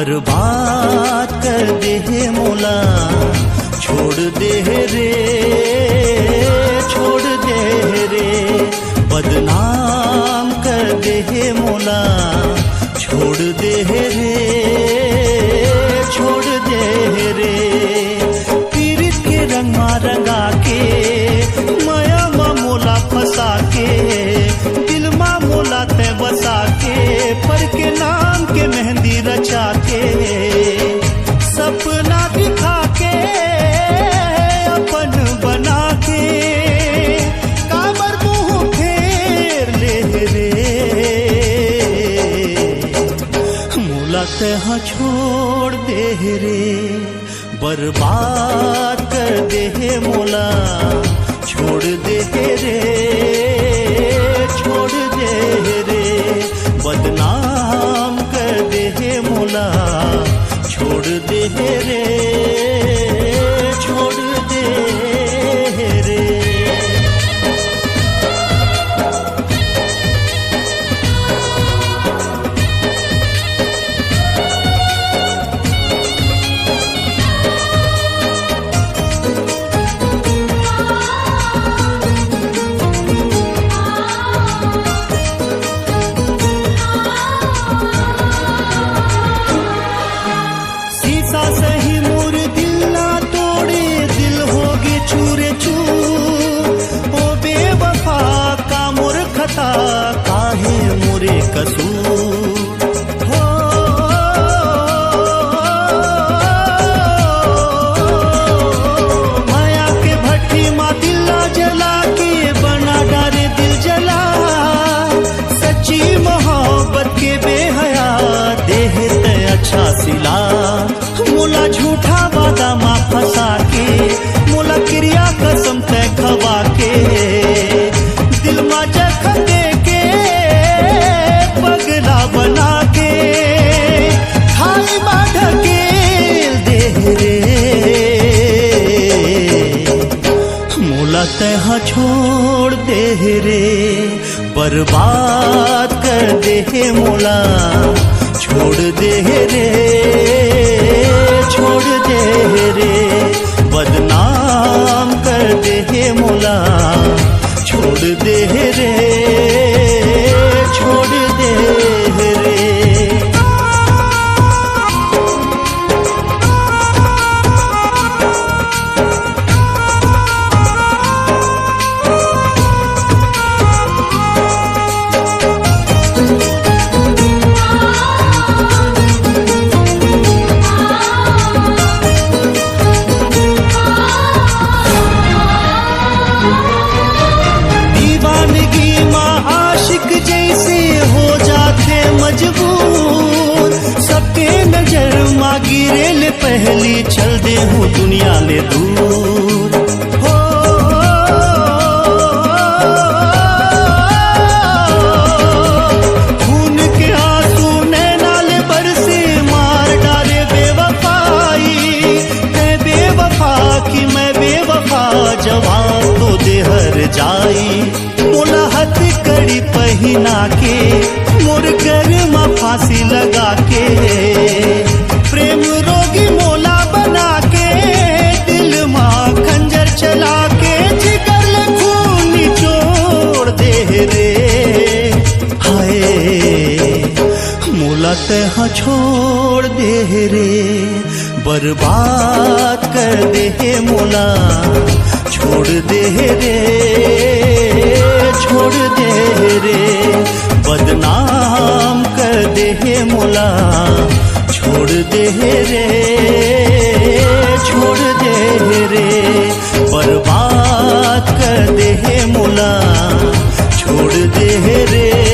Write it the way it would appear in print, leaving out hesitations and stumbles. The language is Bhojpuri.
बर्बाद कर दे है मोला, छोड़ दे रे, छोड़ दे रे, बदनाम कर दे है मोला, छोड़ दे रे, छोड़ दे रे। पीरित के रंगा रंगा के माया मा मोला फंसा के, दिल मा मोला ते बसा के, पर के नाम के मेहंदी रचा के, सपना दिखा के अपन बना के, काबर मुंह फेर ले रे, मोला ते हाँ छोड़ दे रे, बर्बाद कर दे है मोला, छोड़ दे रे, छोड़ दे रे, बदनाम कर दे है मोला, छोड़ दे रे, छोड़ दे रे। सही मोर दिल ना तोड़े, दिल होगे चूरे चूर, ओ बेवफा का मोर खता, काहे मोरे कसूर हो। माया के भट्टी मा दिला जला के, बना डारे दिल जला, सच्ची मोहब्बत के बेहया देह ते अच्छा सिला, मोला झूठा वादा मा फंसा के, मोला क्रिया कसम तय खवा के, दिल मा जखम दे के, पगला बना के, खाई मा ढकेल दे रे, मोला तय हाँ छोड़ दे रे, बर्बाद कर दे है मोला, छोड़ दे रे, छोड़ दे रे, बदनाम कर दे है मोला, छोड़ दे रे, छोड़ दे रे। सबके नजर मा गिरे ले पहली, चल दे हूँ दुनिया ले दूर हो। खून के आंसू नैना ले बरसे, मार डाले बेवफाई, मैं बेवफा की मैं बेवफा, जवाब तो दे हर जाई, मोला हथ कड़ी पहना के, मोर घर मा फांसी लगा के, प्रेम रोगी मोला बना के, दिल मा खंजर चला के, जिगर ले खून निचोड़ दे रे, हाय मोला ते हाँ छोड़ दे रे, बर्बाद कर दे है मोला, छोड़ दे रे, छोड़ दे रे, बदनाम कर दे है मोला, छोड़ दे रे, छोड़ दे रे, बर्बाद कर दे है मोला, छोड़ दे रे।